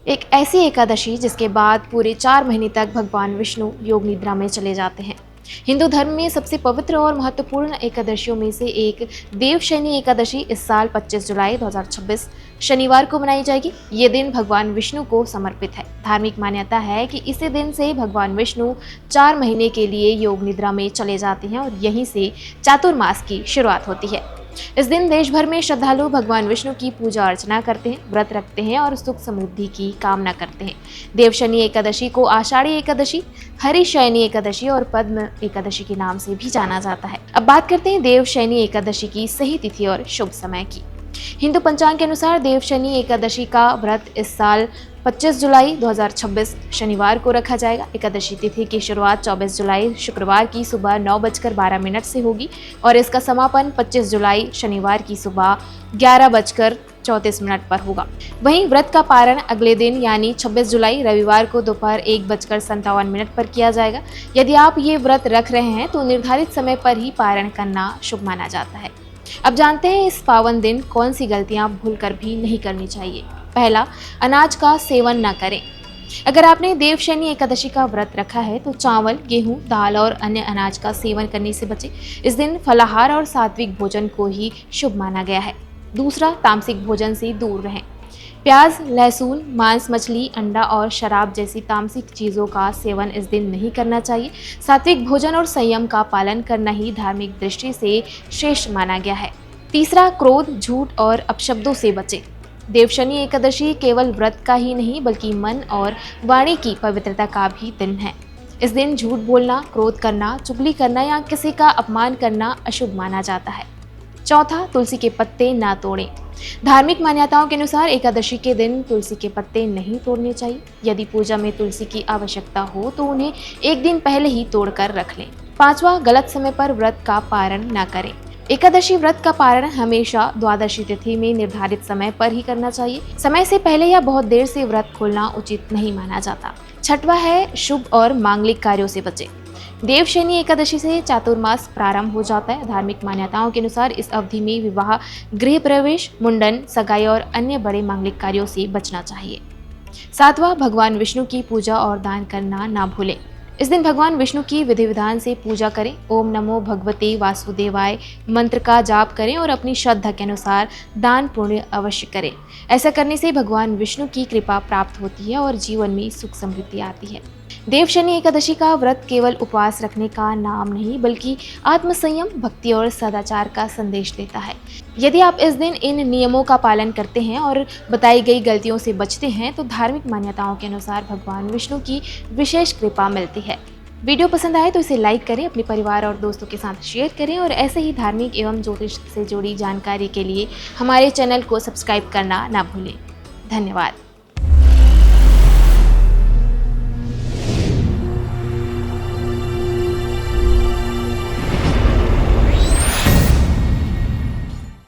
एक ऐसी एकादशी जिसके बाद पूरे 4 महीने तक भगवान विष्णु योग निद्रा में चले जाते हैं। हिंदू धर्म में सबसे पवित्र और महत्वपूर्ण एकादशियों में से एक देवशयनी एकादशी इस साल 25 जुलाई 2026 शनिवार को मनाई जाएगी। ये दिन भगवान विष्णु को समर्पित है। धार्मिक मान्यता है कि इसी दिन से भगवान विष्णु 4 महीने के लिए योग निद्रा में चले जाते हैं और यहीं से चातुर्मास की शुरुआत होती है। इस दिन देश भर में श्रद्धालु भगवान विष्णु की पूजा अर्चना करते हैं, व्रत रखते हैं और सुख समृद्धि की कामना करते हैं। देवशयनी एकादशी को आषाढ़ी एकादशी, हरिशयनी एकादशी और पद्म एकादशी के नाम से भी जाना जाता है। अब बात करते हैं देवशयनी एकादशी की सही तिथि और शुभ समय की। हिंदू पंचांग के अनुसार देवशयनी एकादशी का व्रत इस साल 25 जुलाई 2026 शनिवार को रखा जाएगा। एकादशी तिथि की शुरुआत 24 जुलाई शुक्रवार की सुबह 9:12 से होगी और इसका समापन 25 जुलाई शनिवार की सुबह 11:34 पर होगा। वहीं व्रत का पारण अगले दिन यानी 26 जुलाई रविवार को दोपहर 1:57 पर किया जाएगा। यदि आप ये व्रत रख रहे हैं तो निर्धारित समय पर ही पारण करना शुभ माना जाता है। अब जानते हैं इस पावन दिन कौन सी गलतियां भूलकर भी नहीं करनी चाहिए। पहला, अनाज का सेवन न करें। अगर आपने देवशयनी एकादशी का व्रत रखा है तो चावल, गेहूं, दाल और अन्य अनाज का सेवन करने से बचें। इस दिन फलाहार और सात्विक भोजन को ही शुभ माना गया है। दूसरा, तामसिक भोजन से दूर रहें। प्याज, लहसुन, मांस, मछली, अंडा और शराब जैसी तामसिक चीज़ों का सेवन इस दिन नहीं करना चाहिए। सात्विक भोजन और संयम का पालन करना ही धार्मिक दृष्टि से श्रेष्ठ माना गया है। तीसरा, क्रोध, झूठ और अपशब्दों से बचें। देवशयनी एकादशी केवल व्रत का ही नहीं बल्कि मन और वाणी की पवित्रता का भी दिन है। इस दिन झूठ बोलना, क्रोध करना, चुगली करना या किसी का अपमान करना अशुभ माना जाता है। चौथा, तुलसी के पत्ते ना तोड़ें। धार्मिक मान्यताओं के अनुसार एकादशी के दिन तुलसी के पत्ते नहीं तोड़ने चाहिए। यदि पूजा में तुलसी की आवश्यकता हो तो उन्हें एक दिन पहले ही तोड़कर रख लें। पांचवा, गलत समय पर व्रत का पारण न करें। एकादशी व्रत का पारण हमेशा द्वादशी तिथि में निर्धारित समय पर ही करना चाहिए। समय से पहले या बहुत देर से व्रत खोलना उचित नहीं माना जाता। छठवां है, शुभ और मांगलिक कार्यों से बचें। देवशयनी एकादशी से चातुर्मास प्रारंभ हो जाता है। धार्मिक मान्यताओं के अनुसार इस अवधि में विवाह, गृह प्रवेश, मुंडन, सगाई और अन्य बड़े मांगलिक कार्यों से बचना चाहिए। सातवां, भगवान विष्णु की पूजा और दान करना ना भूलें। इस दिन भगवान विष्णु की विधि विधान से पूजा करें। ओम नमो भगवते वासुदेवाय मंत्र का जाप करें और अपनी श्रद्धा के अनुसार दान पुण्य अवश्य करें। ऐसा करने से भगवान विष्णु की कृपा प्राप्त होती है और जीवन में सुख समृद्धि आती है। देवशयनी एकादशी का व्रत केवल उपवास रखने का नाम नहीं बल्कि आत्मसंयम, भक्ति और सदाचार का संदेश देता है। यदि आप इस दिन इन नियमों का पालन करते हैं और बताई गई गलतियों से बचते हैं तो धार्मिक मान्यताओं के अनुसार भगवान विष्णु की विशेष कृपा मिलती है। वीडियो पसंद आए तो इसे लाइक करें, अपने परिवार और दोस्तों के साथ शेयर करें और ऐसे ही धार्मिक एवं ज्योतिष से जुड़ी जानकारी के लिए हमारे चैनल को सब्सक्राइब करना ना भूलें। धन्यवाद।